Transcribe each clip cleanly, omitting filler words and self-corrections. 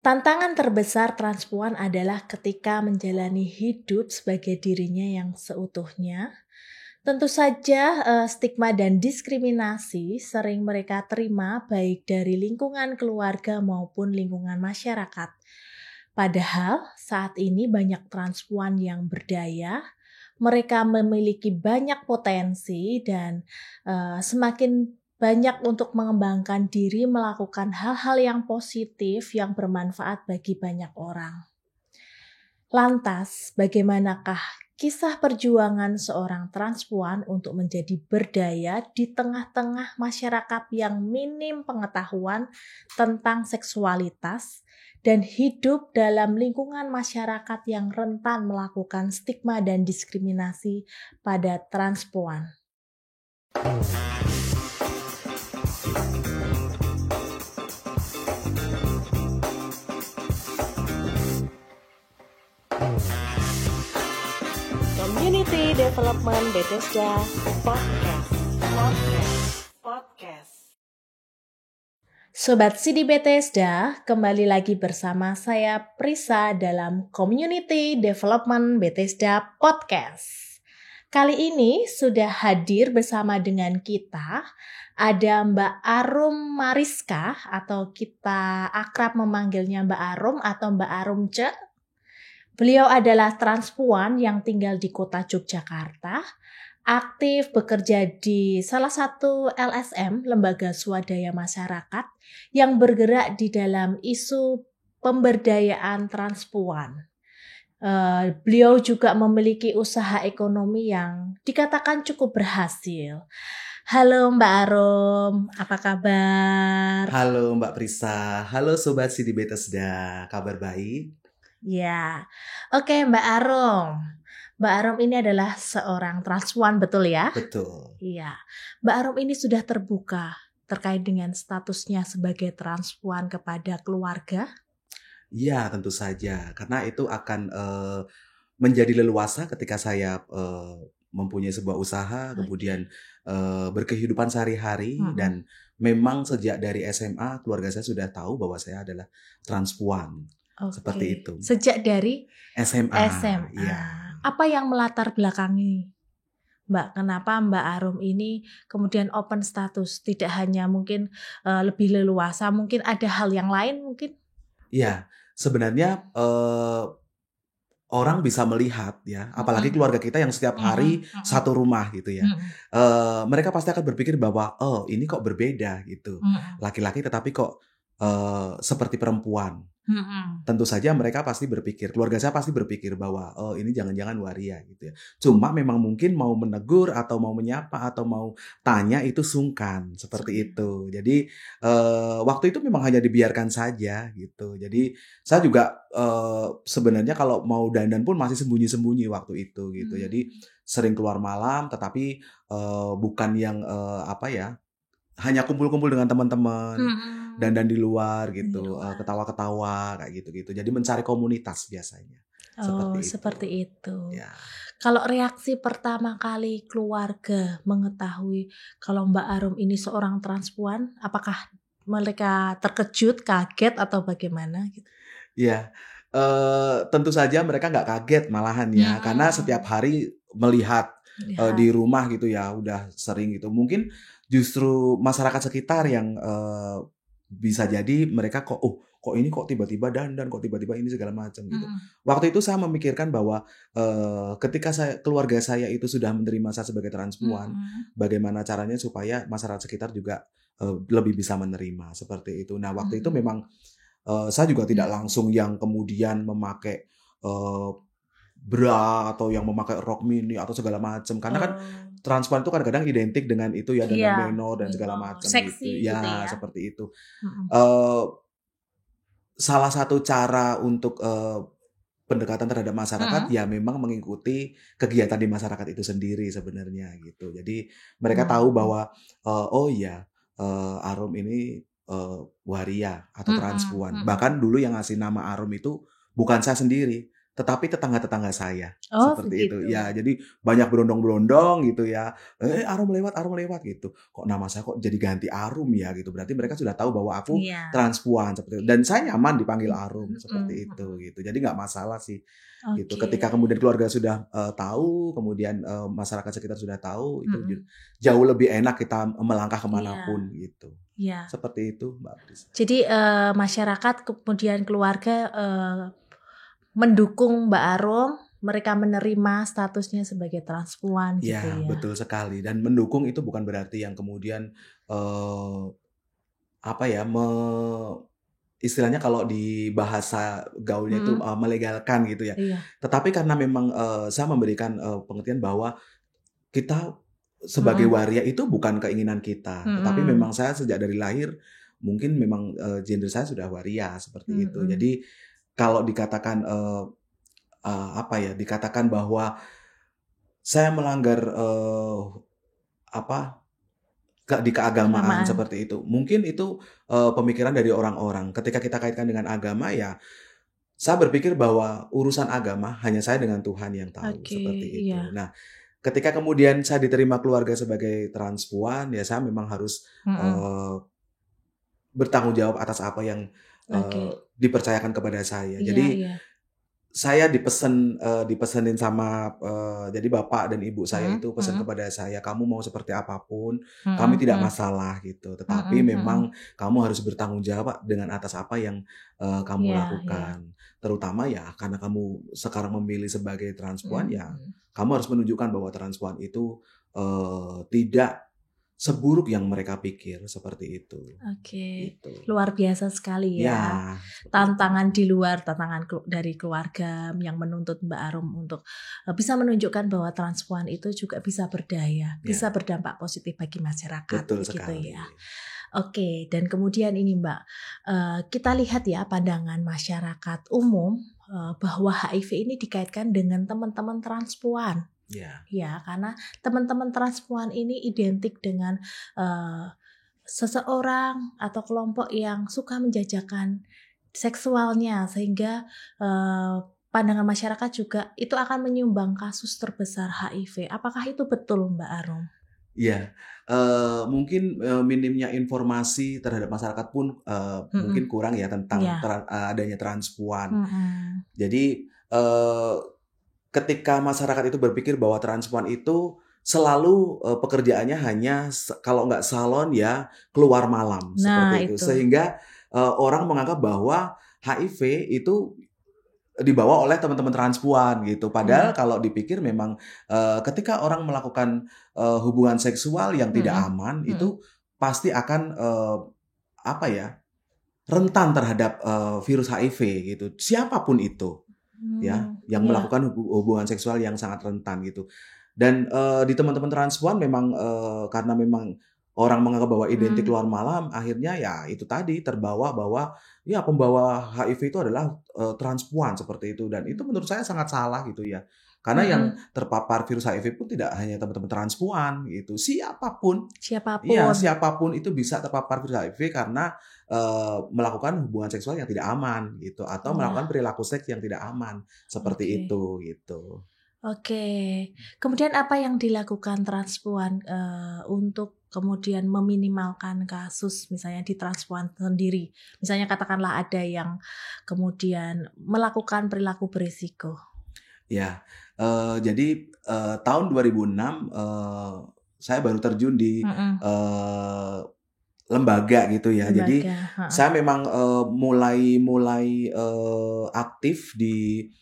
Tantangan terbesar transpuan adalah ketika menjalani hidup sebagai dirinya yang seutuhnya. Tentu saja stigma dan diskriminasi sering mereka terima baik dari lingkungan keluarga maupun lingkungan masyarakat. Padahal saat ini banyak transpuan yang berdaya, mereka memiliki banyak potensi dan semakin banyak untuk mengembangkan diri melakukan hal-hal yang positif yang bermanfaat bagi banyak orang. Lantas, bagaimanakah kisah perjuangan seorang transpuan untuk menjadi berdaya di tengah-tengah masyarakat yang minim pengetahuan tentang seksualitas dan hidup dalam lingkungan masyarakat yang rentan melakukan stigma dan diskriminasi pada transpuan? Community Development Bethesda Podcast. Sobat CD Bethesda, kembali lagi bersama saya Prisa dalam Community Development Bethesda Podcast. Kali ini sudah hadir bersama dengan kita ada Mbak Arum Mariska atau kita akrab memanggilnya Mbak Arum atau Mbak Arum Ce. Beliau adalah transpuan yang tinggal di kota Yogyakarta, aktif bekerja di salah satu LSM, Lembaga Swadaya Masyarakat, yang bergerak di dalam isu pemberdayaan transpuan. Beliau juga memiliki usaha ekonomi yang dikatakan cukup berhasil. Halo Mbak Arum, apa kabar? Halo Mbak Prisa, halo Sobat CD Bethesda, kabar baik? Ya, oke Mbak Arum. Mbak Arum ini adalah seorang transpuan, betul ya? Betul. Iya. Mbak Arum ini sudah terbuka terkait dengan statusnya sebagai transpuan kepada keluarga? Iya, tentu saja, karena itu akan menjadi leluasa ketika saya mempunyai sebuah usaha, kemudian berkehidupan sehari-hari, dan memang sejak dari SMA keluarga saya sudah tahu bahwa saya adalah transpuan. Seperti itu. Sejak dari SMA. Ya. Apa yang melatar belakangi Mbak? Kenapa Mbak Arum ini kemudian open status? Tidak hanya mungkin lebih leluasa, mungkin ada hal yang lain mungkin? Iya, sebenarnya orang bisa melihat ya, apalagi keluarga kita yang setiap hari satu rumah gitu ya. Mereka pasti akan berpikir bahwa oh ini kok berbeda gitu. Laki-laki tetapi kok seperti perempuan. Tentu saja mereka pasti berpikir, keluarga saya pasti berpikir bahwa oh ini jangan-jangan waria gitu ya. Cuma memang mungkin mau menegur atau mau menyapa atau mau tanya itu sungkan seperti itu. Jadi waktu itu memang hanya dibiarkan saja gitu. Jadi saya juga sebenarnya kalau mau dandan pun masih sembunyi-sembunyi waktu itu gitu. Jadi sering keluar malam, tetapi bukan yang hanya kumpul-kumpul dengan teman-teman, dandan di luar gitu, ketawa-ketawa kayak gitu-gitu. Jadi mencari komunitas biasanya. Seperti itu. Ya. Kalau reaksi pertama kali keluarga mengetahui kalau Mbak Arum ini seorang transpuan, apakah mereka terkejut, kaget atau bagaimana gitu? Ya, tentu saja mereka nggak kaget malahan ya, karena setiap hari melihat di rumah gitu ya, udah sering gitu. Mungkin justru masyarakat sekitar yang bisa jadi mereka kok ini kok tiba-tiba dandan, kok tiba-tiba ini segala macam gitu. Waktu itu saya memikirkan bahwa ketika keluarga saya itu sudah menerima saya sebagai transpuan, bagaimana caranya supaya masyarakat sekitar juga lebih bisa menerima seperti itu. Nah waktu itu memang saya juga tidak langsung yang kemudian memakai bra atau yang memakai rok mini atau segala macam, karena kan transpuan itu kadang-kadang identik dengan itu ya, dengan menor dan segala macam gitu. Ya, seperti itu. Salah satu cara untuk pendekatan terhadap masyarakat ya memang mengikuti kegiatan di masyarakat itu sendiri sebenarnya gitu. Jadi mereka tahu bahwa oh iya Arum ini waria atau transpuan. Bahkan dulu yang ngasih nama Arum itu bukan saya sendiri, tetapi tetangga-tetangga saya, Oh, seperti itu. begitu. Ya, jadi banyak berondong-berondong gitu ya, Arum lewat," gitu. Kok nama saya kok jadi ganti Arum ya gitu, berarti mereka sudah tahu bahwa aku Iya. transpuan seperti itu, dan saya nyaman dipanggil Arum, Mhm seperti mhm. itu, gitu. Jadi nggak masalah sih, gitu. Oke. Ketika kemudian keluarga sudah, tahu, kemudian, masyarakat sekitar sudah tahu, itu Mhm. jauh lebih enak kita melangkah kemana Iya pun, gitu. iya. Seperti itu, Mbak Pris. Jadi, masyarakat kemudian keluarga, mendukung Mbak Arum, mereka menerima statusnya sebagai transpuan gitu Ya, ya? betul sekali, dan mendukung itu bukan berarti yang kemudian, eee, apa ya, istilahnya kalau di bahasa gaulnya itu, Mhm. melegalkan gitu ya. Iya. Tetapi karena memang, saya memberikan, pengertian bahwa kita sebagai Mhm. waria itu bukan keinginan kita, tetapi Mhm. memang saya sejak dari lahir mungkin memang, gender saya sudah waria, seperti itu. Mhm. Jadi kalau dikatakan, apa ya, dikatakan bahwa saya melanggar, apa, di keagamaan Keagamaan. seperti itu. Mungkin itu, pemikiran dari orang-orang. Ketika kita kaitkan dengan agama, ya saya berpikir bahwa urusan agama hanya saya dengan Tuhan yang tahu, Oke, seperti itu. iya. Nah, ketika kemudian saya diterima keluarga sebagai transpuan, ya saya memang harus, Mhm. eee, bertanggung jawab atas apa yang, Oke. dipercayakan kepada saya. Iya Jadi iya. saya dipesenin sama, jadi bapak dan ibu saya Mhm itu pesan mhm. kepada saya, "Kamu mau seperti apapun, kami Mhm tidak mhm. masalah," gitu. "Tetapi Mhm mhm. memang kamu harus bertanggung jawab dengan atas apa yang, kamu Iya iya. lakukan. Terutama ya karena kamu sekarang memilih sebagai transpuan, Mhm ya mhm. kamu harus menunjukkan bahwa transpuan itu, tidak seburuk yang mereka pikir," seperti itu, Oke, gitu. luar biasa sekali Ya, ya. seperti itu. Tantangan di luar, tantangan dari keluarga yang menuntut Mbak Arum untuk, bisa menunjukkan bahwa transpuan itu juga bisa berdaya, bisa Ya, berdampak positif bagi masyarakat, betul begitu sekali. ya. Oke, dan kemudian ini Mbak, kita lihat ya pandangan masyarakat umum, bahwa HIV ini dikaitkan dengan teman-teman transpuan. Ya. Ya, karena teman-teman transpuan ini identik dengan, eee, seseorang atau kelompok yang suka menjajakan seksualnya sehingga, pandangan masyarakat juga itu akan menyumbang kasus terbesar HIV. Apakah itu betul, Mbak Arum? Iya, mungkin, minimnya informasi terhadap masyarakat pun, mungkin Mhm, kurang ya tentang iya, adanya transpuan. mhm, Jadi, ketika masyarakat itu berpikir bahwa transpuan itu selalu, pekerjaannya hanya kalau nggak salon ya keluar malam, nah seperti itu. itu, Sehingga, orang menganggap bahwa HIV itu dibawa oleh teman-teman transpuan gitu. Padahal iya, kalau dipikir memang, ketika orang melakukan, hubungan seksual yang tidak mhm, aman, mhm, itu pasti akan, apa ya, rentan terhadap, virus HIV gitu. Siapapun itu ya, yang iya, melakukan hubungan seksual yang sangat rentan gitu. Dan, di teman-teman transpuan memang, karena memang orang menganggap bahwa identik mmm, keluar malam, akhirnya ya itu tadi, terbawa bahwa ya pembawa HIV itu adalah, transpuan seperti itu, dan itu menurut saya sangat salah gitu ya. Karena yang mhm, terpapar virus HIV pun tidak hanya teman-teman transpuan gitu, siapapun, iya, siapapun, siapapun itu bisa terpapar virus HIV karena, melakukan hubungan seksual yang tidak aman gitu, atau melakukan iya, perilaku seks yang tidak aman, seperti oke. itu, gitu. Oke. Kemudian apa yang dilakukan transpuan, untuk kemudian meminimalkan kasus misalnya di transpuan sendiri? Misalnya katakanlah ada yang kemudian melakukan perilaku berisiko. Ya, jadi, tahun 2006, saya baru terjun di, Mhm, eee, lembaga gitu ya. Jadi lembaga, heeh. saya memang, mulai mulai, aktif di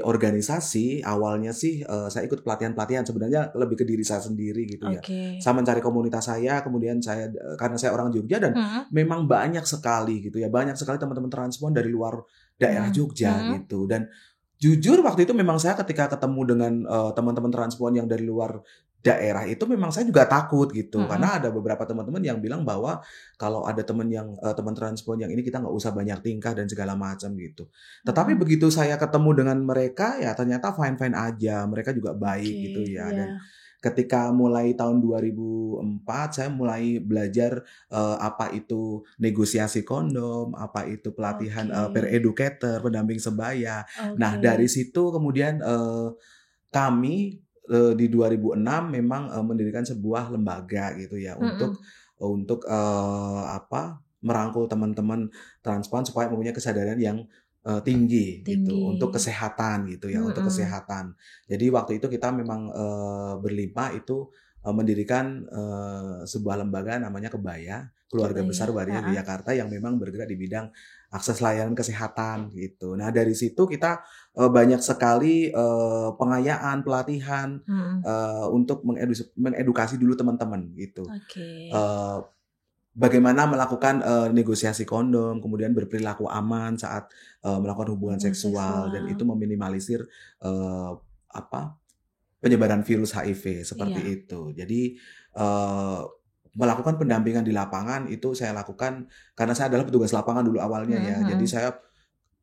organisasi. Awalnya sih, saya ikut pelatihan-pelatihan, sebenarnya lebih ke diri saya sendiri gitu ya. Oke. Saya mencari komunitas saya, kemudian saya, karena saya orang Jogja dan Mhm, memang banyak sekali gitu ya, banyak sekali teman-teman transpuan dari luar daerah mhm, Jogja mhm, gitu. Dan jujur waktu itu memang saya ketika ketemu dengan, teman-teman transpuan yang dari luar daerah itu memang saya juga takut gitu. mhm. Karena ada beberapa teman-teman yang bilang bahwa kalau ada teman yang, teman transpuan yang ini kita nggak usah banyak tingkah dan segala macam gitu. Tetapi Mhm. begitu saya ketemu dengan mereka ya ternyata fine-fine aja, mereka juga baik Oke, gitu ya. Dan iya. ketika mulai tahun 2004 saya mulai belajar apa itu negosiasi kondom, apa itu pelatihan peer Oke. educator, pendamping sebaya. Nah, Oke. dari situ kemudian kami di 2006 memang mendirikan sebuah lembaga gitu ya Mhm. untuk apa, merangkul teman-teman transpuan supaya mempunyai kesadaran yang tinggi gitu untuk Tinggi. kesehatan gitu ya, untuk Mhm. kesehatan. Jadi waktu itu kita memang berlima itu mendirikan sebuah lembaga namanya Kebaya, Keluarga Kebaya. Besar Waria Heeh. Yogyakarta yang memang bergerak di bidang akses layanan kesehatan gitu. Nah, dari situ kita banyak sekali pengayaan, pelatihan Mhm. untuk mengedukasi dulu teman-teman gitu. Oke. Eee, Bagaimana melakukan negosiasi kondom, kemudian berperilaku aman saat melakukan hubungan Hubungan seksual dan seksual. itu meminimalisir eee, apa, penyebaran virus HIV seperti Iya. itu. Jadi melakukan pendampingan di lapangan itu saya lakukan karena saya adalah petugas lapangan dulu awalnya Mhm ya. Jadi mhm. saya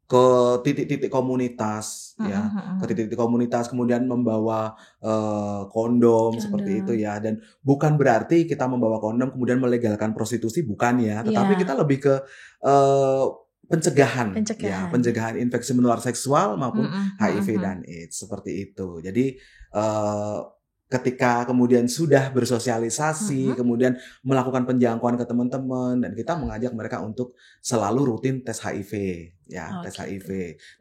ke titik-titik komunitas Mhm ya, ke mhm. titik-titik komunitas kemudian membawa kondom seperti itu Condong. ya, dan bukan berarti kita membawa kondom kemudian melegalkan prostitusi, bukan ya, tetapi kita Iya. lebih ke eee, pencegahan ya, Pencegahan. pencegahan infeksi menular seksual maupun Mhm mhm HIV mhm. dan AIDS seperti itu. Jadi eee, ketika kemudian sudah bersosialisasi, Mhm. kemudian melakukan penjangkauan ke teman-teman dan kita mengajak mereka untuk selalu rutin tes HIV. Ya, Oh tes gitu. HIV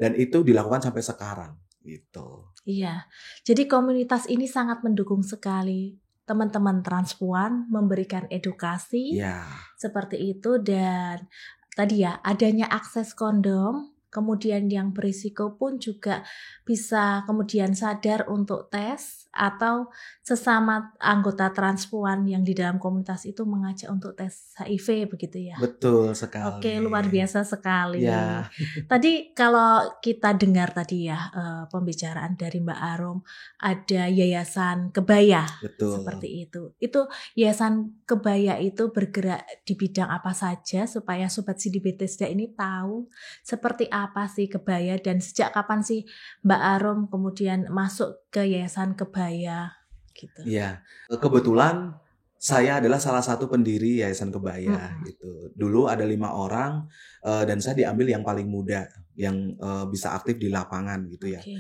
dan itu dilakukan sampai sekarang, gitu. Iya. Jadi komunitas ini sangat mendukung sekali teman-teman transpuan memberikan edukasi Iya, seperti itu dan tadi ya adanya akses kondom, kemudian yang berisiko pun juga bisa kemudian sadar untuk tes atau sesama anggota transpuan yang di dalam komunitas itu mengajak untuk tes HIV begitu ya. betul Oke, sekali. luar biasa sekali. Ya, Tadi kalau kita dengar tadi ya, pembicaraan dari Mbak Arum, ada Yayasan Kebaya, betul. seperti itu. Itu Yayasan Kebaya itu bergerak di bidang apa saja supaya Sobat Sidi Bethesda ini tahu seperti apa sih Kebaya dan sejak kapan sih Mbak Arum kemudian masuk ke Yayasan Kebaya, gitu? Iya, kebetulan saya adalah salah satu pendiri Yayasan Kebaya Mhm, gitu. Dulu ada 5 orang dan saya diambil yang paling muda yang bisa aktif di lapangan gitu ya. oke.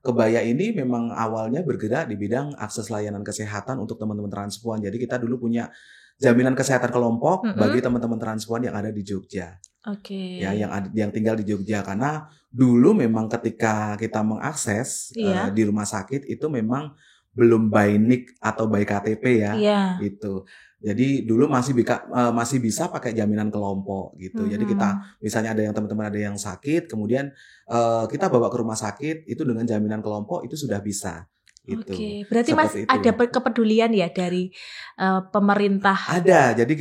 Kebaya ini memang awalnya bergerak di bidang akses layanan kesehatan untuk teman-teman transpuan. Jadi kita dulu punya jaminan kesehatan kelompok bagi Mhm, teman-teman transpuan yang ada di Jogja. oke. Ya, yang tinggal di Jogja karena dulu memang ketika kita mengakses Iya di rumah sakit itu memang belum by NIK atau by KTP ya iya. gitu. Jadi dulu masih bisa pakai jaminan kelompok gitu. Jadi kita Mhm. misalnya ada yang teman-teman ada yang sakit, kemudian kita bawa ke rumah sakit itu dengan jaminan kelompok itu sudah bisa gitu. Oke, berarti Mas Seperti ada itu. kepedulian ya dari, pemerintah? Ada, jadi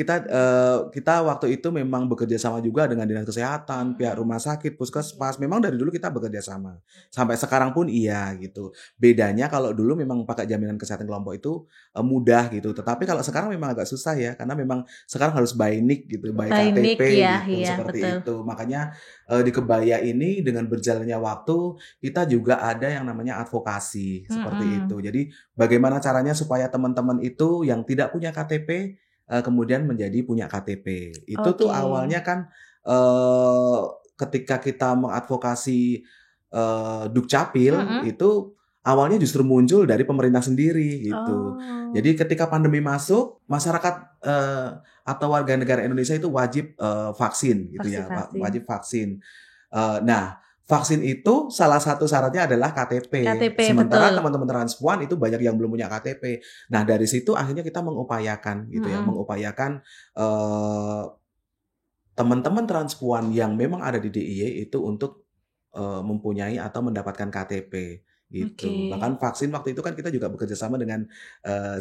kita waktu itu memang bekerja sama juga dengan dinas kesehatan, pihak Mhm. rumah sakit, puskesmas, memang dari dulu kita bekerja sama. Sampai sekarang pun iya gitu. Bedanya kalau dulu memang pakai jaminan kesehatan kelompok itu mudah gitu, tetapi kalau sekarang memang agak susah ya, karena memang sekarang harus by NIK gitu, by Klinik KTP ya, gitu, iya seperti betul. itu. Makanya di Kebaya ini dengan berjalannya waktu, kita juga ada yang namanya advokasi, seperti itu. Mhm. Jadi bagaimana caranya supaya teman-teman itu yang tidak punya KTP kemudian menjadi punya KTP. Itu tuh Oke. awalnya kan, eee, ketika kita mengadvokasi, Dukcapil, Mhm. itu awalnya justru muncul dari pemerintah sendiri, gitu. Oh, Jadi ketika pandemi masuk, masyarakat, atau warga negara Indonesia itu wajib, vaksin gitu ya, vaksin-vaksin. wajib vaksin. Nah, vaksin itu salah satu syaratnya adalah KTP. KTP Sementara betul. teman-teman transpuan itu banyak yang belum punya KTP. Nah, dari situ akhirnya kita mengupayakan gitu ya, Mhm. mengupayakan teman-teman transpuan yang memang ada di DIY itu untuk mempunyai atau mendapatkan KTP Oke. gitu. Bahkan vaksin waktu itu kan kita juga bekerja sama dengan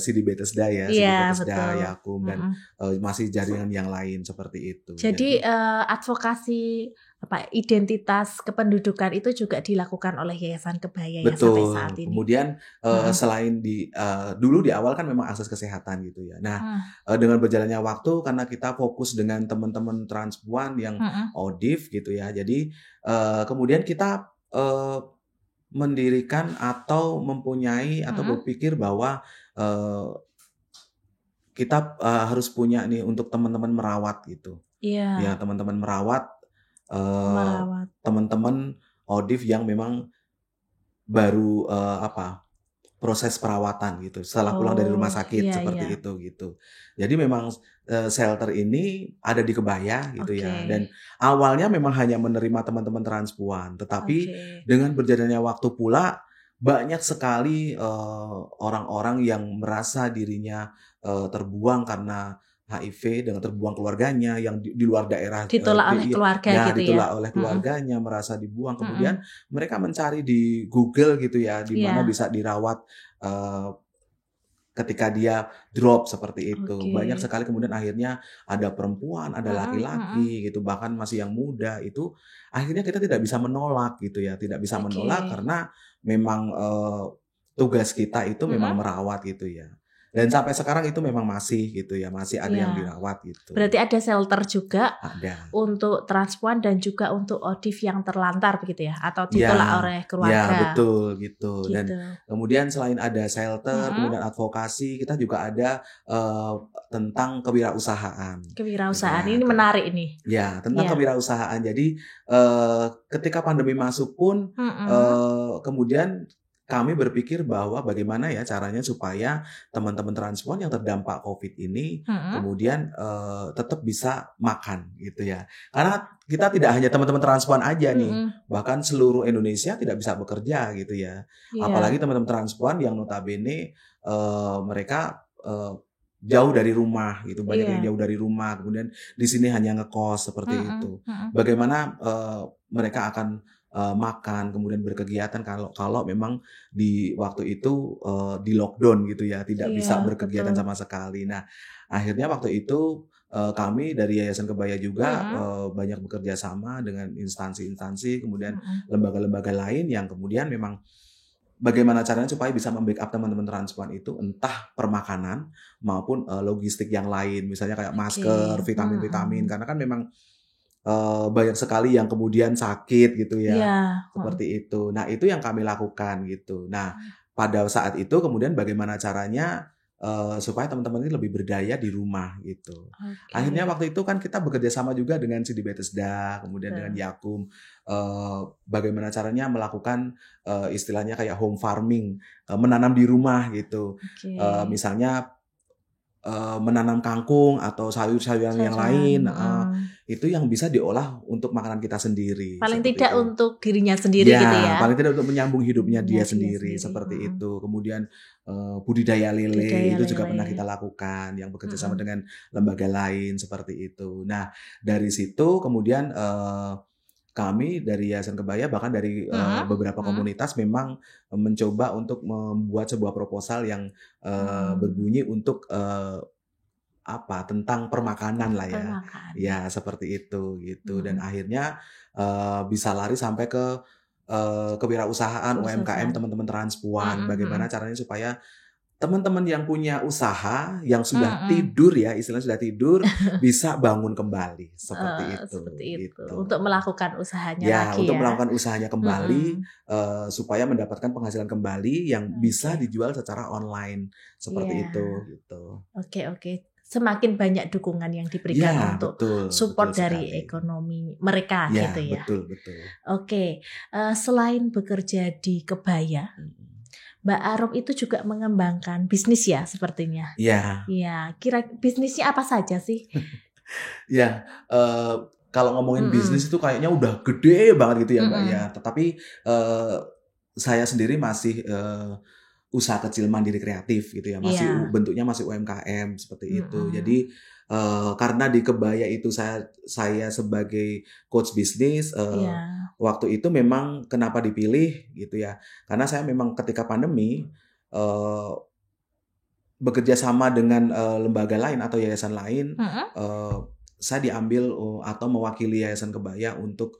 Sidi Bethesda ya, Iya Sidi Bethesda, betul. Yakum dan Mhm. masih jaringan yang lain seperti itu. Jadi, Jadi advokasi identitas kependudukan itu juga dilakukan oleh Yayasan Kebaya ya sampai saat betul. ini? Kemudian, Mhm. selain dulu di awal kan memang akses kesehatan gitu ya. Nah, Mmm, dengan berjalannya waktu karena kita fokus dengan teman-teman transpuan yang mhm. ODIF gitu ya. Jadi, kemudian kita, mendirikan atau mempunyai atau Mhm. berpikir bahwa, eee, kita, harus punya nih untuk teman-teman merawat gitu. Ya Iya, teman-teman merawat, eee, merawat. teman-teman ODIF yang memang baru, proses perawatan gitu, setelah pulang dari rumah Oh, sakit iya iya. seperti itu, gitu. Jadi memang, shelter ini ada di Kebaya gitu Oke, ya, dan awalnya memang hanya menerima teman-teman transpuan, tetapi oke. dengan berjalannya waktu pula banyak sekali, orang-orang yang merasa dirinya, terbuang karena HIV, dengan terbuang keluarganya yang di luar daerah, Ditolak oleh DIY keluarga ya gitu ya? ditolak oleh Mhm, keluarganya, merasa dibuang, kemudian mhm. mereka mencari di Google gitu ya, di mana Iya, bisa dirawat, eee, ketika dia drop seperti itu. oke. Banyak sekali kemudian akhirnya ada perempuan, ada Mhm, mhm. laki-laki gitu, bahkan masih yang muda itu akhirnya kita tidak bisa menolak gitu ya, tidak bisa Oke. menolak karena memang, tugas kita itu memang Mhm? merawat gitu ya. Dan sampai sekarang itu memang masih gitu ya, masih ada yang Iya. dirawat gitu. Berarti ada shelter juga Ada. untuk transpuan dan juga untuk ODIF yang terlantar begitu ya? Atau Ya, ditolak oleh ya keluarga? betul gitu. Dan Gitu. kemudian selain ada shelter, Mhm. kemudian advokasi, kita juga ada, tentang kewirausahaan gitu Kewirausahaan ya. ini menarik nih. Ya, tentang Iya. kewirausahaan. Jadi, ketika pandemi masuk pun, Mhm. kemudian kami berpikir bahwa bagaimana ya caranya supaya teman-teman transpuan yang terdampak COVID ini Mhm. kemudian, tetap bisa makan gitu ya. Karena kita tidak hanya teman-teman transpuan aja nih, Mhm. bahkan seluruh Indonesia tidak bisa bekerja gitu ya. Apalagi Iya. teman-teman transpuan yang notabene, mereka, jauh dari rumah gitu, banyak yang Iya. jauh dari rumah, kemudian di sini hanya ngekos seperti Mhm, itu. mhm. Bagaimana, mereka akan, makan, kemudian berkegiatan kalau kalau memang di waktu itu, di-lockdown gitu ya, tidak Iya, bisa berkegiatan betul. sama sekali. Nah, akhirnya waktu itu, kami dari Yayasan Kebaya juga, Mhm, banyak bekerja sama dengan instansi-instansi, kemudian mhm. lembaga-lembaga lain yang kemudian memang bagaimana caranya supaya bisa membackup teman-teman transpuan itu, entah permakanan maupun, logistik yang lain, misalnya kayak Oke. masker, vitamin-vitamin, Mhm. karena kan memang, banyak sekali yang kemudian sakit gitu Iya, ya, heeh. seperti itu. Nah, itu yang kami lakukan gitu. Nah, pada saat itu kemudian bagaimana caranya, supaya teman-teman ini lebih berdaya di rumah gitu. Akhirnya Oke. waktu itu kan kita bekerja sama juga dengan Sidi Bethesda, kemudian dengan Betul. Yakum, bagaimana caranya melakukan, istilahnya kayak home farming, menanam di rumah gitu. Oke. Misalnya menanam kangkung atau sayur-sayuran yang Sayuran, lain, mhm. itu yang bisa diolah untuk makanan kita sendiri, Paling seperti tidak itu. untuk dirinya sendiri gitu Ya, ya? paling tidak untuk menyambung hidupnya Dirinya dia dia sendiri, sendiri, seperti mhm. itu. Kemudian, budidaya lele Budidaya itu juga pernah kita lele, lakukan, yang bekerja sama mhm. dengan lembaga lain, seperti itu. Nah, dari situ kemudian, kami dari Yayasan Kebaya bahkan dari, Mhm, beberapa mhm. komunitas memang, mencoba untuk membuat sebuah proposal yang, Mmm, berbunyi untuk, tentang permakanan lah ya. Ya pemakanan. seperti itu, gitu. Dan Mhm. akhirnya, bisa lari sampai ke, kewirausahaan UMKM Keusahaan. teman-teman transpuan. Mhm, Bagaimana mhm. caranya supaya teman-teman yang punya usaha, yang sudah Mhm. tidur ya, istilahnya sudah tidur, bisa bangun kembali, seperti itu, Seperti itu, gitu. untuk melakukan usahanya Ya, lagi untuk ya? melakukan usahanya kembali, Mhm. supaya mendapatkan penghasilan kembali yang bisa Oke. dijual secara online, seperti Iya. itu, gitu. Oke, oke. Semakin banyak dukungan yang Iya, diberikan untuk betul, betul support dari sekali. ekonomi mereka Iya, gitu ya. betul betul. Oke, selain bekerja di kebaya, Mhm. Mbak Arum itu juga mengembangkan bisnis ya sepertinya? Iya Iya, bisnisnya apa saja sih? iya, kalau ngomongin bisnis Mhm, itu kayaknya udah gede banget gitu ya, Mbak, ya. mhm. Tetapi, saya sendiri masih, usaha kecil mandiri kreatif gitu ya, masih Iya, bentuknya masih UMKM seperti itu. mhm. Jadi, karena di kebaya itu saya sebagai coach bisnis, Iya, waktu itu memang kenapa dipilih gitu ya, karena saya memang ketika pandemi, eee bekerja sama dengan, lembaga lain atau yayasan lain, mhm. eee, saya diambil, atau mewakili Yayasan Kebaya untuk,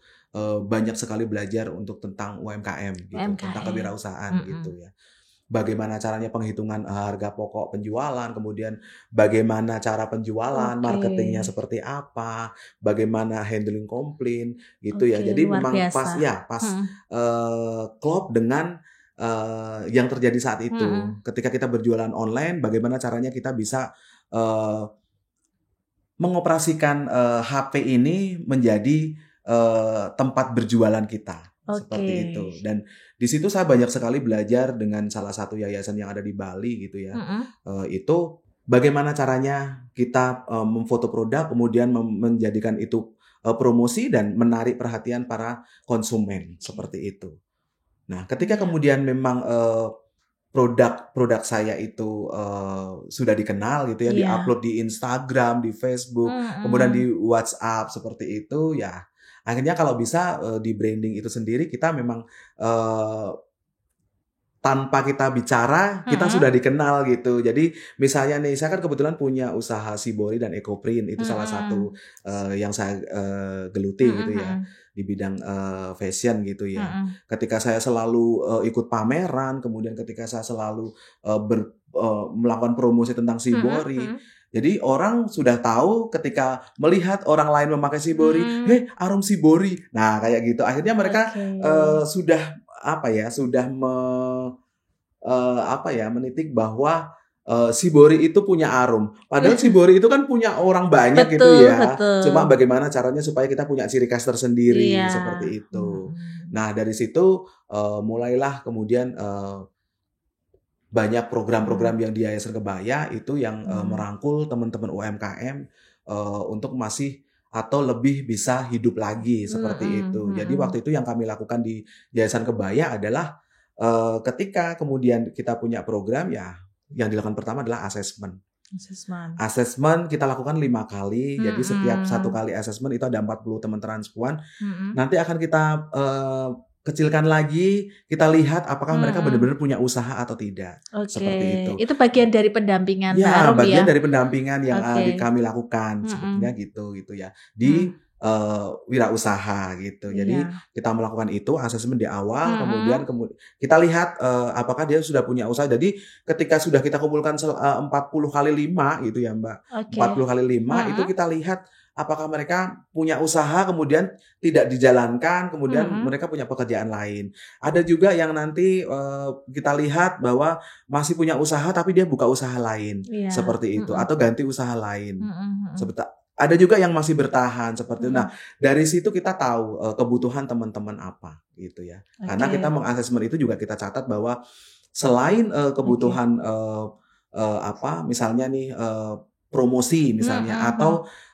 banyak sekali belajar untuk tentang UMKM gitu, tentang UMKM, kewirausahaan gitu mhm. ya. Bagaimana caranya penghitungan, harga pokok penjualan, kemudian bagaimana cara penjualan, Oke, marketingnya seperti apa, bagaimana handling komplain gitu ya. oke, Jadi luar memang biasa. pas, Mhm, klop dengan, yang terjadi saat itu. Mhm. Ketika kita berjualan online, bagaimana caranya kita bisa, eee, mengoperasikan, HP ini menjadi, tempat berjualan kita, Oke. seperti itu. Dan di situ saya banyak sekali belajar dengan salah satu yayasan yang ada di Bali gitu ya, Mhm. itu bagaimana caranya kita, memfoto produk kemudian menjadikan itu, promosi dan menarik perhatian para konsumen, Oke. seperti itu. Nah, ketika Iya. kemudian memang, produk saya itu, sudah dikenal gitu ya, Iya. di-upload di Instagram, di Facebook, kemudian di Mhm. WhatsApp seperti itu, ya akhirnya kalau bisa, di branding itu sendiri kita memang, eee, tanpa kita bicara, kita sudah Mhm. dikenal gitu. Jadi misalnya nih, saya kan kebetulan punya usaha Shibori dan Ecoprint, itu salah satu, Mhm. yang saya, geluti Mhm gitu ya, mhm. di bidang, fashion gitu ya. Mhm. Ketika saya selalu, ikut pameran, kemudian ketika saya selalu, melakukan promosi tentang Mhm Shibori, mhm. jadi orang sudah tahu ketika melihat orang lain memakai Shibori, "Heh, Mmm. arum Shibori." Nah, kayak gitu. Akhirnya mereka, Oke. sudah apa ya, sudah apa ya, menitik bahwa, Shibori itu punya arum. Padahal Shibori itu kan punya orang banyak gitu Betul ya. Cuma betul. bagaimana caranya supaya kita punya ciri khas Iya. tersendiri, seperti itu. Mhm. Nah, dari situ, mulailah kemudian, banyak Mhm. program-program yang di Yayasan Kebaya itu yang, Mhm. merangkul teman-teman UMKM, untuk masih atau lebih bisa hidup lagi, seperti Mhm itu. Jadi waktu mhm. itu yang kami lakukan di Yayasan Kebaya adalah, ketika kemudian kita punya program, ya yang dilakukan pertama adalah asesmen. Asesmen. Asesmen kita lakukan 5 kali, jadi setiap satu Mhm. kali asesmen itu ada 40 teman transpuan. Mhm. Nanti akan kita, kecilkan lagi, kita lihat apakah mereka Mhm. benar-benar punya usaha atau tidak, Oke, seperti itu. itu bagian dari pendampingan Ya, Harum bagian ya? dari pendampingan yang, Oke. kami lakukan, sebetulnya Mhm. gitu gitu ya, di, Mhm. wirausaha gitu. Jadi Iya. kita melakukan itu asesmen di awal, kemudian Mhm. kita lihat, apakah dia sudah punya usaha. Jadi ketika sudah kita kumpulkan 40 kali 5 gitu ya, Mbak, Oke. 40 kali 5 itu Mhm. kita lihat apakah mereka punya usaha kemudian tidak dijalankan, kemudian Mhm. mereka punya pekerjaan lain. Ada juga yang nanti, kita lihat bahwa masih punya usaha tapi dia buka usaha lain, Iya. seperti itu, Mhm. atau ganti usaha lain. Mhm mhm. Ada juga yang masih bertahan seperti itu. Nah, Mhm. dari situ kita tahu, kebutuhan teman-teman apa gitu ya. Karena kita Oke. mengasesmen itu juga kita catat bahwa selain, Oke. kebutuhan, apa, misalnya nih, promosi misalnya Mhm mhm. atau,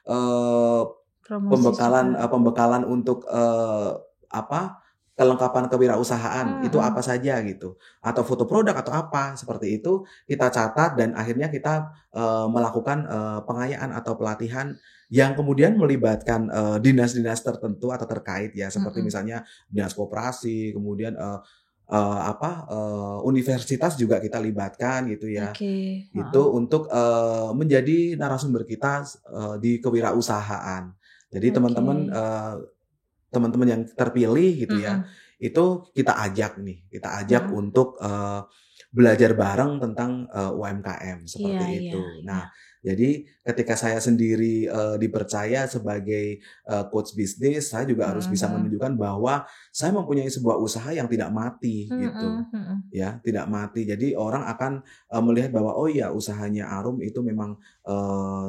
eee, Promosi juga. pembekalan untuk, apa, kelengkapan kewirausahaan itu apa Mhm. saja gitu, atau foto produk atau apa, seperti itu kita catat dan akhirnya kita, melakukan, pengayaan atau pelatihan yang kemudian melibatkan, dinas-dinas tertentu atau terkait ya, seperti Mhm. misalnya dinas koperasi, kemudian, apa, universitas juga kita libatkan gitu ya. Oke. Itu Heeh. untuk, menjadi narasumber kita, di kewirausahaan. Jadi Oke. teman-teman yang terpilih gitu ya, Mhm. itu kita ajak nih, kita ajak Mhm. untuk, belajar bareng tentang, UMKM, Iya seperti iya itu. iya. Nah, jadi ketika saya sendiri, dipercaya sebagai, coach bisnis, saya juga harus Mhm bisa mhm. menunjukkan bahwa saya mempunyai sebuah usaha yang tidak mati gitu, Mhm mhm. ya, tidak mati. Jadi orang akan, melihat bahwa, oh iya usahanya Arum itu memang,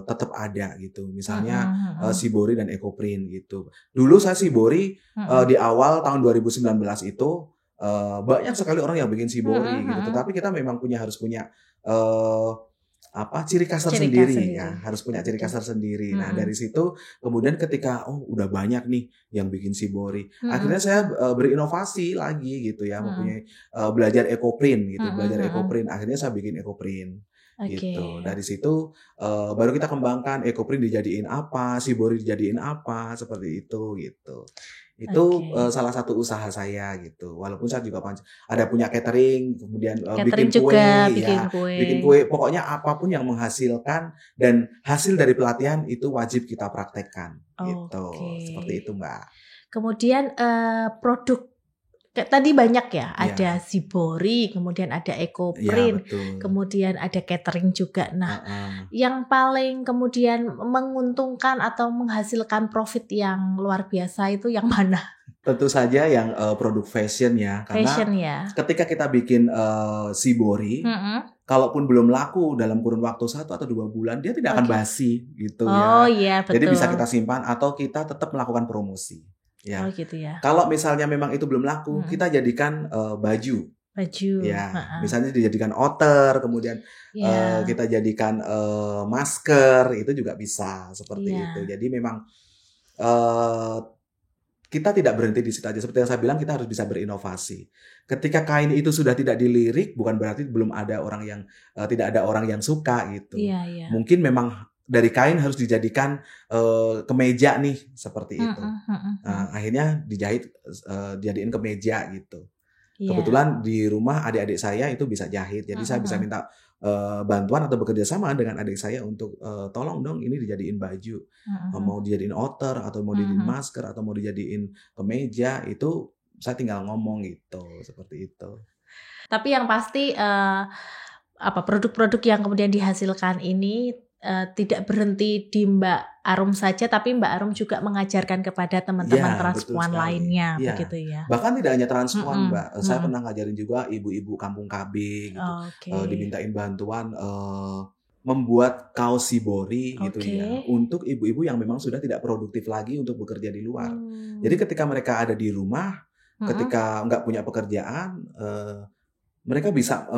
tetap ada gitu. Misalnya, Mhm mhm. Shibori dan Ecoprint gitu. Dulu saya Shibori, Mhm. di awal tahun 2019 itu, banyak sekali orang yang bikin Mhm Shibori gitu, mhm. tetapi kita memang harus punya, eee, apa, ciri khas Ciri khas tersendiri sendiri. ya, harus Betul punya ciri betul. khas tersendiri. Nah, dari Mhm. situ kemudian ketika, oh udah banyak nih yang bikin Shibori, akhirnya Mhm. saya, berinovasi lagi gitu ya, Mhm. mempunyai, belajar Ecoprint gitu, Mhm belajar mhm. Ecoprint, akhirnya saya bikin Ecoprint, Oke. gitu. Dari situ, baru kita kembangkan Ecoprint dijadiin apa, Shibori dijadiin apa, seperti itu, gitu. Itu, Oke. salah satu usaha saya gitu, walaupun saya juga ada punya catering, kemudian, Catering bikin juga kue bikin ya, kue. bikin kue, pokoknya apapun yang menghasilkan dan hasil dari pelatihan itu wajib kita praktekkan, gitu. Seperti Oke. itu, Mbak. Kemudian, produk kayak tadi banyak ya, ada Iya Shibori, kemudian ada iya Ecoprint, betul, kemudian ada catering juga. Nah, heeh. yang paling kemudian menguntungkan atau menghasilkan profit yang luar biasa itu yang mana? Tentu saja yang produk fashion ya, karena Fashion ya. ketika kita bikin shibori, kalaupun belum laku dalam kurun waktu 1 atau 2 bulan, dia tidak akan Oke. basi gitu Oh ya. iya Jadi bisa betul. kita simpan atau kita tetap melakukan promosi. Oh Ya, gitu ya. kalau misalnya memang itu belum laku, kita jadikan baju. Baju. Ya, Heeh. misalnya dijadikan outer, kemudian Ya. kita jadikan masker, itu juga bisa seperti itu. Iya. Jadi memang eh, kita tidak berhenti di situ aja. Seperti yang saya bilang, kita harus bisa berinovasi. Ketika kain itu sudah tidak dilirik, bukan berarti belum ada orang yang tidak ada orang yang suka gitu. Iya, iya. Mungkin memang dari kain harus dijadikan kemeja nih seperti itu. Nah, akhirnya dijahit dijadiin kemeja gitu. Iya. Kebetulan di rumah adik-adik saya itu bisa jahit, jadi saya bisa minta bantuan atau bekerja sama dengan adik saya untuk tolong dong ini dijadiin baju, mau dijadiin outer atau mau dijadiin masker atau mau dijadiin kemeja, itu saya tinggal ngomong gitu, seperti itu. Tapi yang pasti produk-produk yang kemudian dihasilkan ini tidak berhenti di Mbak Arum saja, tapi Mbak Arum juga mengajarkan kepada teman-teman transpuan lainnya, Ya. begitu ya. Bahkan tidak hanya transpuan, Mbak. Saya pernah ngajarin juga ibu-ibu kampung KB gitu. Dimintain bantuan membuat kaos shibori gitu ya, untuk ibu-ibu yang memang sudah tidak produktif lagi untuk bekerja di luar. Jadi ketika mereka ada di rumah, ketika nggak punya pekerjaan, mereka bisa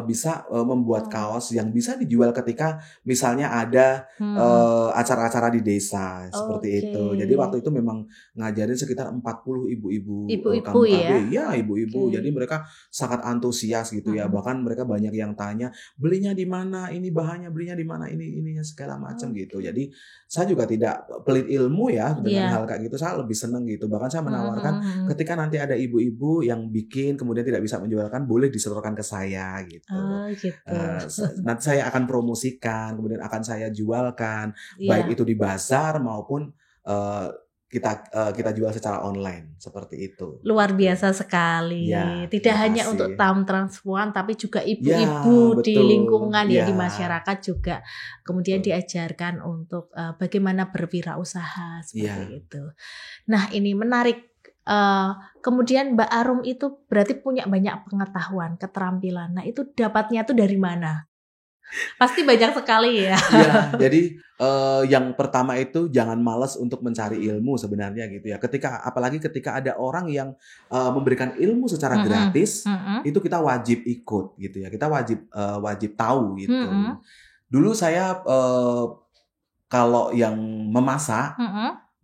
membuat kaos yang bisa dijual ketika misalnya ada acara-acara di desa seperti itu. Jadi waktu itu memang ngajarin sekitar 40 ibu-ibu kampung KB, ya ibu-ibu. Jadi mereka sangat antusias gitu ya. Bahkan mereka banyak yang tanya, belinya di mana? Ini bahannya belinya di mana? Ininya segala macam gitu. Jadi saya juga tidak pelit ilmu ya dengan hal kayak gitu. Saya lebih seneng gitu. Bahkan saya menawarkan ketika nanti ada ibu-ibu yang bikin kemudian tidak bisa menjualkan, boleh disetorkan ke saya gitu. Nanti saya akan promosikan, kemudian akan saya jualkan, baik itu di bazar maupun kita jual secara online seperti itu. Luar biasa sekali. Ya, tidak hanya untuk transpuan, tapi juga ibu-ibu di lingkungan di masyarakat juga kemudian diajarkan untuk bagaimana berwirausaha seperti itu. Nah, ini menarik. Kemudian Mbak Arum itu berarti punya banyak pengetahuan, keterampilan. Nah, itu dapatnya tuh dari mana? Pasti banyak sekali ya. Iya, jadi yang pertama itu jangan malas untuk mencari ilmu sebenarnya gitu ya. Apalagi ketika ada orang yang memberikan ilmu secara gratis, itu kita wajib ikut gitu ya. Kita wajib tahu gitu. Dulu saya kalau yang memasak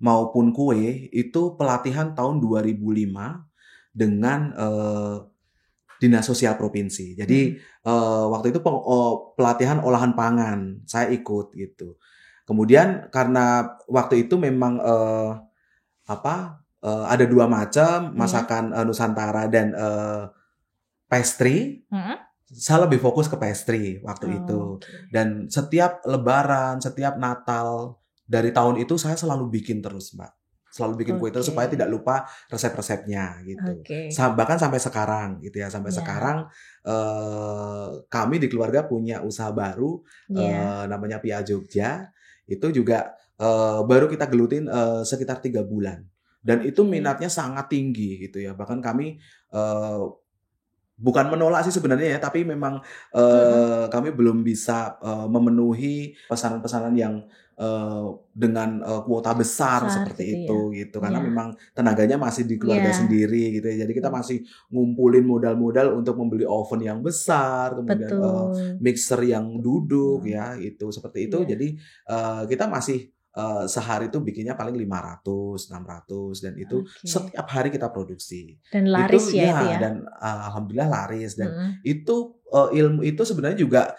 maupun kue itu pelatihan tahun 2005 dengan Dinas Sosial Provinsi. Jadi waktu itu pelatihan olahan pangan saya ikut gitu. Kemudian karena waktu itu memang ada 2 macam masakan Nusantara dan pastry. Saya lebih fokus ke pastry waktu itu. Dan setiap Lebaran, setiap Natal dari tahun itu saya selalu bikin terus, Mbak. Selalu bikin kue terus supaya tidak lupa resep-resepnya gitu. Bahkan sampai sekarang gitu ya. Sampai sekarang kami di keluarga punya usaha baru namanya Pia Jogja. Itu juga baru kita gelutin sekitar 3 bulan. Dan itu minatnya sangat tinggi gitu ya. Bahkan kami bukan menolak sih sebenarnya ya, tapi memang kami belum bisa memenuhi pesanan-pesanan yang dengan kuota besar seperti itu gitu, karena memang tenaganya masih di keluarga sendiri gitu ya. Jadi kita masih ngumpulin modal-modal untuk membeli oven yang besar, kemudian mixer yang duduk ya itu seperti itu. Jadi kita masih sehari itu bikinnya paling 500, 600 dan itu setiap hari kita produksi. Dan laris itu, ya. Dan alhamdulillah laris dan itu ilmu itu sebenarnya juga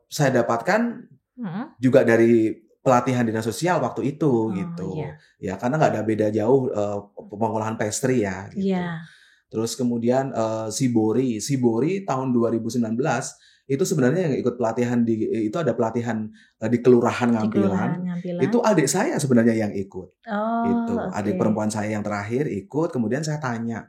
saya dapatkan juga dari pelatihan dinas sosial waktu itu gitu. Ya karena nggak ada beda jauh pengolahan pastry ya gitu. Terus kemudian shibori tahun 2019 itu sebenarnya yang ikut pelatihan itu ada pelatihan di Kelurahan Ngampilan. Itu adik saya sebenarnya yang ikut. Itu adik perempuan saya yang terakhir ikut. Kemudian saya tanya,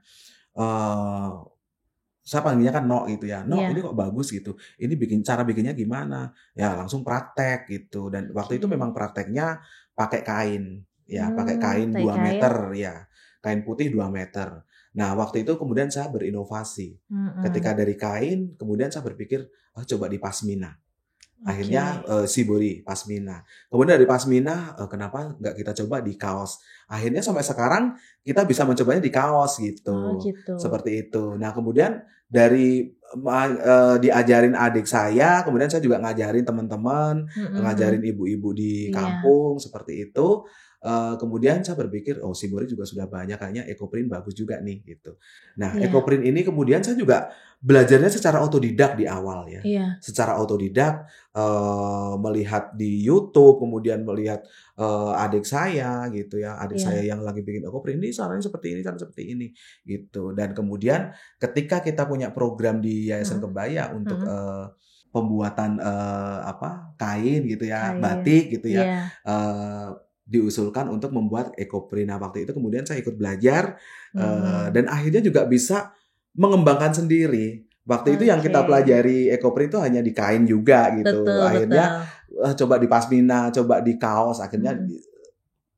saya panggilnya kan Nok gitu ya. Nok ini kok bagus gitu. Ini cara bikinnya gimana? Ya langsung praktek gitu. Dan waktu itu memang prakteknya pakai kain ya, pakai kain 2 meter ya. kain putih 2 meter. Nah, waktu itu kemudian saya berinovasi. Ketika dari kain, kemudian saya berpikir, oh, coba di pasmina. Akhirnya shibori pasmina. Kemudian dari pasmina, kenapa nggak kita coba di kaos? Akhirnya sampai sekarang kita bisa mencobanya di kaos gitu. Seperti itu. Nah, kemudian dari diajarin adik saya, kemudian saya juga ngajarin teman-teman, ngajarin ibu-ibu di kampung seperti itu. Kemudian saya berpikir, oh, shibori juga sudah banyak, kayaknya ekoprint bagus juga nih gitu. Nah, ekoprint ini kemudian saya juga belajarnya secara otodidak di awal ya. Secara otodidak, melihat di YouTube, kemudian melihat adik saya gitu ya, adik saya yang lagi bikin ekoprint, ini caranya seperti ini, caranya seperti ini gitu. Dan kemudian ketika kita punya program di Yayasan Kebaya untuk pembuatan kain gitu ya, batik gitu ya, diusulkan untuk membuat ekoprint. Nah, waktu itu kemudian saya ikut belajar dan akhirnya juga bisa mengembangkan sendiri. Waktu itu yang kita pelajari ekoprint itu hanya di kain juga gitu. Akhirnya coba di pasmina, coba di kaos, akhirnya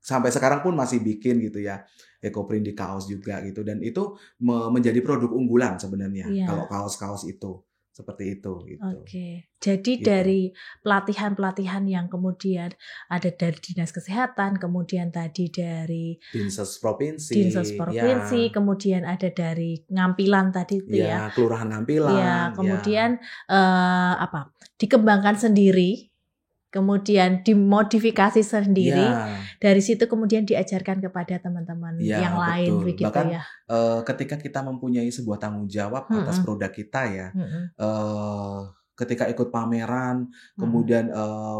sampai sekarang pun masih bikin gitu ya. Ekoprint di kaos juga gitu, dan itu menjadi produk unggulan sebenarnya kalau kaos-kaos itu. Seperti itu gitu. Jadi gitu. Dari pelatihan-pelatihan yang kemudian ada dari Dinas Kesehatan, kemudian tadi dari Dinsos Provinsi, kemudian ada dari Ngampilan tadi itu ya. Kelurahan Ngampilan. Kemudian dikembangkan sendiri. Kemudian dimodifikasi sendiri, dari situ kemudian diajarkan kepada teman-teman yang lain, begitu. Bahkan, ya. Ketika kita mempunyai sebuah tanggung jawab atas produk kita ya, ketika ikut pameran, kemudian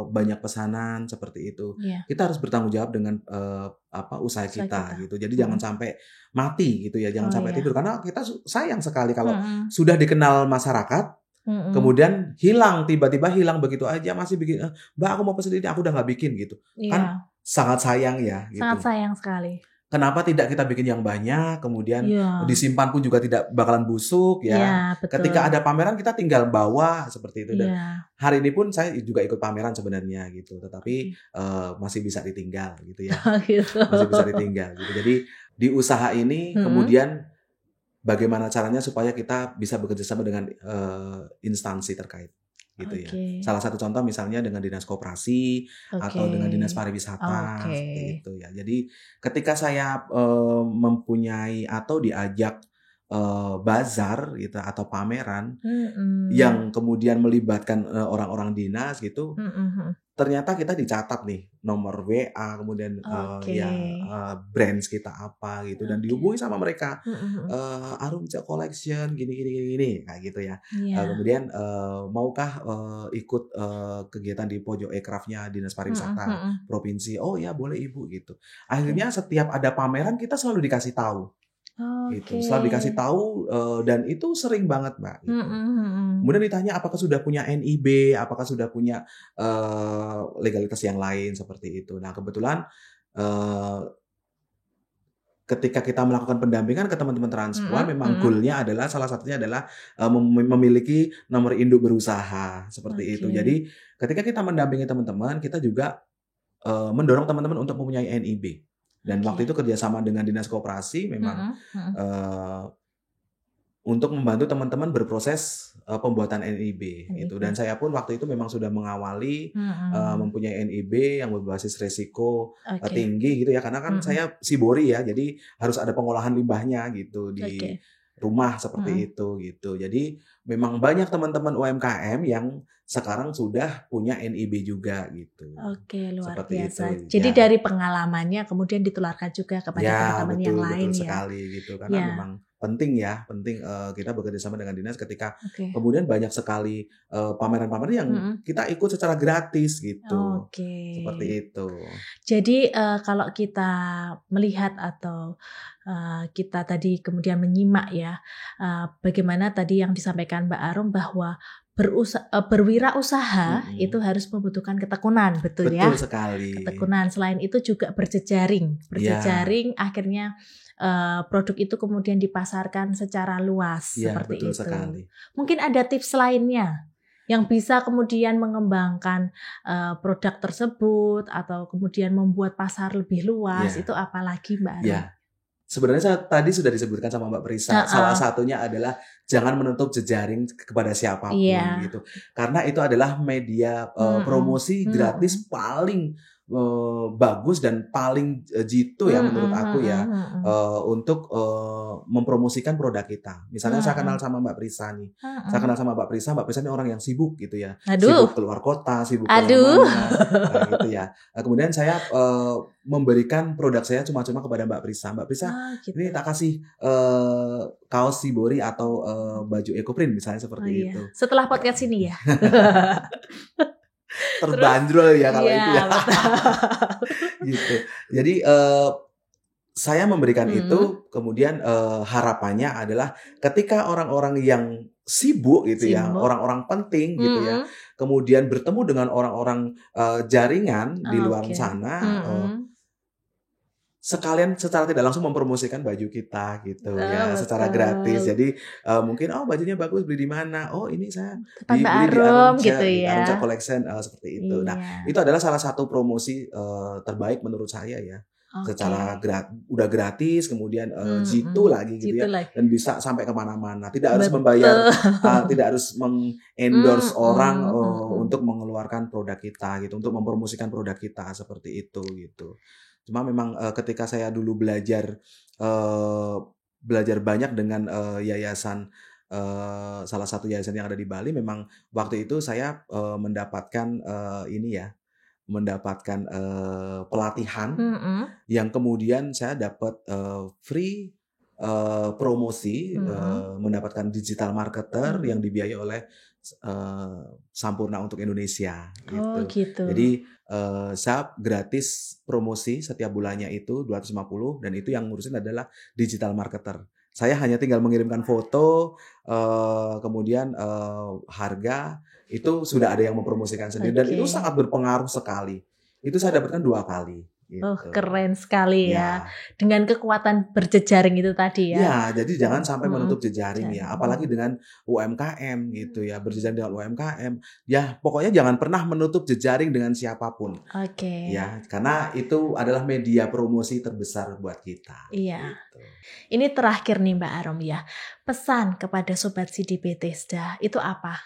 banyak pesanan seperti itu, kita harus bertanggung jawab dengan usaha kita gitu. Jadi jangan sampai mati gitu ya, jangan sampai tidur, karena kita sayang sekali kalau sudah dikenal masyarakat. Kemudian tiba-tiba hilang begitu aja, masih bikin, Mbak aku mau pesen ini, aku udah nggak bikin gitu. Kan sangat sayang ya gitu. Sangat sayang sekali. Kenapa tidak kita bikin yang banyak, kemudian disimpan pun juga tidak bakalan busuk ya. Ketika ada pameran kita tinggal bawa seperti itu. Dan hari ini pun saya juga ikut pameran sebenarnya gitu, tetapi masih bisa ditinggal gitu ya. Masih bisa ditinggal gitu. Jadi di usaha ini kemudian bagaimana caranya supaya kita bisa bekerja sama dengan instansi terkait gitu ya. Salah satu contoh misalnya dengan Dinas Koperasi atau dengan Dinas Pariwisata seperti itu ya. Jadi ketika saya mempunyai atau diajak bazar gitu atau pameran yang kemudian melibatkan orang-orang dinas gitu, ternyata kita dicatat nih nomor WA, kemudian brands kita apa gitu, dan dihubungi sama mereka, Arumca Collection gini kayak gitu ya. Kemudian maukah ikut kegiatan di pojok ekrafnya Dinas Pariwisata Provinsi? Oh ya boleh Ibu gitu. Akhirnya setiap ada pameran kita selalu dikasih tahu. Gitu. Selalu dikasih tahu dan itu sering banget Mbak. Gitu. Kemudian ditanya apakah sudah punya NIB, apakah sudah punya legalitas yang lain seperti itu. Nah kebetulan ketika kita melakukan pendampingan ke teman-teman transpuan, memang goalnya adalah salah satunya adalah memiliki nomor induk berusaha seperti itu. Jadi ketika kita mendampingi teman-teman, kita juga mendorong teman-teman untuk mempunyai NIB. Dan waktu itu kerjasama dengan Dinas Koperasi memang untuk membantu teman-teman berproses pembuatan NIB gitu. Dan saya pun waktu itu memang sudah mengawali mempunyai NIB yang berbasis resiko tinggi gitu ya, karena kan saya shibori ya, jadi harus ada pengolahan limbahnya gitu di rumah seperti itu gitu. Jadi memang banyak teman-teman UMKM yang sekarang sudah punya NIB juga gitu. Luar seperti biasa. Itu, jadi dari pengalamannya kemudian ditularkan juga kepada teman-teman yang lain betul sekali gitu, karena memang penting kita bekerja sama dengan dinas ketika kemudian banyak sekali pameran-pameran yang kita ikut secara gratis gitu. Seperti itu. Jadi kalau kita melihat atau kita tadi kemudian menyimak ya, bagaimana tadi yang disampaikan Mbak Arum bahwa berwirausaha itu harus membutuhkan ketekunan, betul ya? Betul sekali. Ketekunan. Selain itu juga berjejaring, akhirnya produk itu kemudian dipasarkan secara luas seperti betul itu. Sekali. Mungkin ada tips lainnya yang bisa kemudian mengembangkan produk tersebut atau kemudian membuat pasar lebih luas, itu apalagi Mbak Arum? Sebenarnya tadi sudah disebutkan sama Mbak Prisa, salah satunya adalah jangan menutup jejaring kepada siapapun Iya. gitu. Karena itu adalah media promosi gratis paling bagus dan paling jitu ya menurut aku ya, untuk mempromosikan produk kita. Misalnya saya kenal sama Mbak Prisa nih, saya kenal sama Mbak Prisa ini orang yang sibuk gitu ya, sibuk keluar kota, sibuk kemana-mana, gitu ya. Kemudian saya memberikan produk saya cuma-cuma kepada Mbak Prisa. Mbak Prisa, gitu. ini tak kasih kaos Shibori atau baju Ecoprint misalnya seperti itu. Setelah podcast ini ya. Terbandrol ya kalau itu ya. Gitu. Jadi saya memberikan itu, kemudian harapannya adalah ketika orang-orang yang sibuk gitu ya, orang-orang penting gitu ya, kemudian bertemu dengan orang-orang jaringan di luar sana, sekalian secara tidak langsung mempromosikan baju kita gitu ya, secara gratis. Jadi mungkin bajunya bagus, beli di mana? Oh ini saya beli di Aromca gitu ya, Aromca Collection seperti itu. Nah itu adalah salah satu promosi terbaik menurut saya ya. Secara udah gratis, kemudian jitu lagi gitu ya, dan bisa sampai kemana-mana. Tidak harus membayar, tidak harus mengendorse orang untuk mengeluarkan produk kita gitu, untuk mempromosikan produk kita seperti itu gitu. Cuma memang ketika saya dulu belajar banyak dengan yayasan, salah satu yayasan yang ada di Bali, memang waktu itu saya mendapatkan pelatihan yang kemudian saya dapat free promosi, mendapatkan digital marketer yang dibiayai oleh Sampurna untuk Indonesia gitu. Jadi saya gratis promosi setiap bulannya itu 250, dan itu yang ngurusin adalah digital marketer. Saya hanya tinggal mengirimkan foto, kemudian harga, itu sudah ada yang mempromosikan sendiri, dan itu sangat berpengaruh sekali. Itu saya dapatkan 2 kali. Gitu. Keren sekali ya. Dengan kekuatan berjejaring itu tadi ya. Ya, jadi jangan sampai menutup jejaring ya, apalagi dengan UMKM gitu ya, berjejaring dengan UMKM. Ya, pokoknya jangan pernah menutup jejaring dengan siapapun. Ya, karena itu adalah media promosi terbesar buat kita. Iya. Gitu. Ini terakhir nih Mbak Arom ya. Pesan kepada Sobat CD Bethesda itu apa?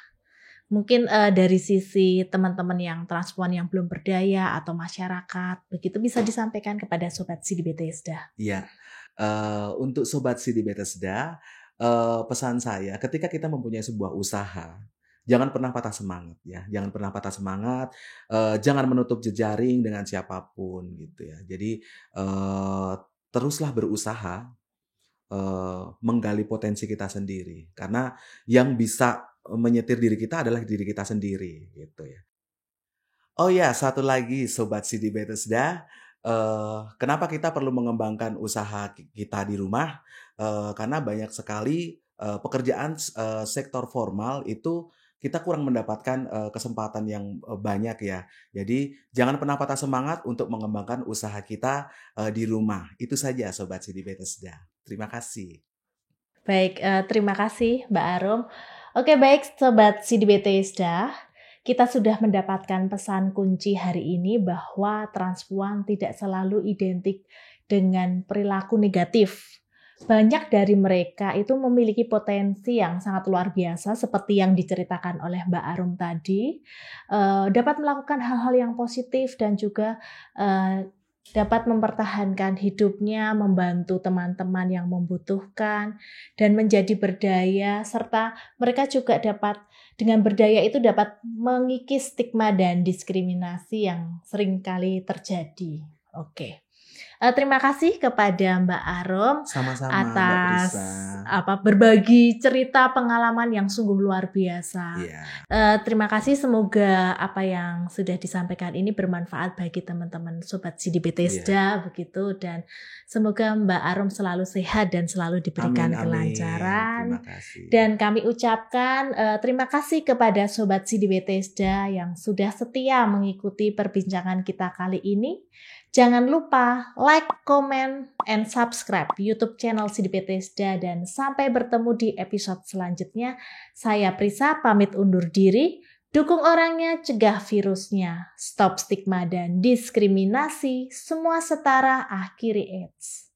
Mungkin dari sisi teman-teman yang transpuan yang belum berdaya atau masyarakat, begitu bisa disampaikan kepada Sobat CD Bethesda. Iya, untuk Sobat CD Bethesda, pesan saya ketika kita mempunyai sebuah usaha, jangan pernah patah semangat ya, jangan pernah patah semangat, jangan menutup jejaring dengan siapapun gitu ya. Jadi teruslah berusaha, menggali potensi kita sendiri, karena yang bisa menyetir diri kita adalah diri kita sendiri gitu ya. Oh ya, satu lagi Sobat CD Bethesda, kenapa kita perlu mengembangkan usaha kita di rumah? Karena banyak sekali pekerjaan sektor formal itu kita kurang mendapatkan kesempatan yang banyak ya. Jadi jangan pernah patah semangat untuk mengembangkan usaha kita di rumah. Itu saja Sobat CD Bethesda. Terima kasih. Baik, terima kasih Mbak Arom. Oke, baik Sobat CD Bethesda, kita sudah mendapatkan pesan kunci hari ini bahwa transpuan tidak selalu identik dengan perilaku negatif. Banyak dari mereka itu memiliki potensi yang sangat luar biasa seperti yang diceritakan oleh Mbak Arom tadi, dapat melakukan hal-hal yang positif dan juga dapat mempertahankan hidupnya, membantu teman-teman yang membutuhkan, dan menjadi berdaya, serta mereka juga dapat, dengan berdaya itu dapat mengikis stigma dan diskriminasi yang seringkali terjadi. Oke. Terima kasih kepada Mbak Arom atas berbagi cerita pengalaman yang sungguh luar biasa. Terima kasih, semoga apa yang sudah disampaikan ini bermanfaat bagi teman-teman Sobat CD Bethesda begitu, dan semoga Mbak Arom selalu sehat dan selalu diberikan kelancaran. Dan kami ucapkan terima kasih kepada Sobat CD Bethesda yang sudah setia mengikuti perbincangan kita kali ini. Jangan lupa like, comment, and subscribe YouTube channel CD Bethesda, dan sampai bertemu di episode selanjutnya. Saya Prisa pamit undur diri. Dukung orangnya, cegah virusnya. Stop stigma dan diskriminasi. Semua setara, akhiri AIDS.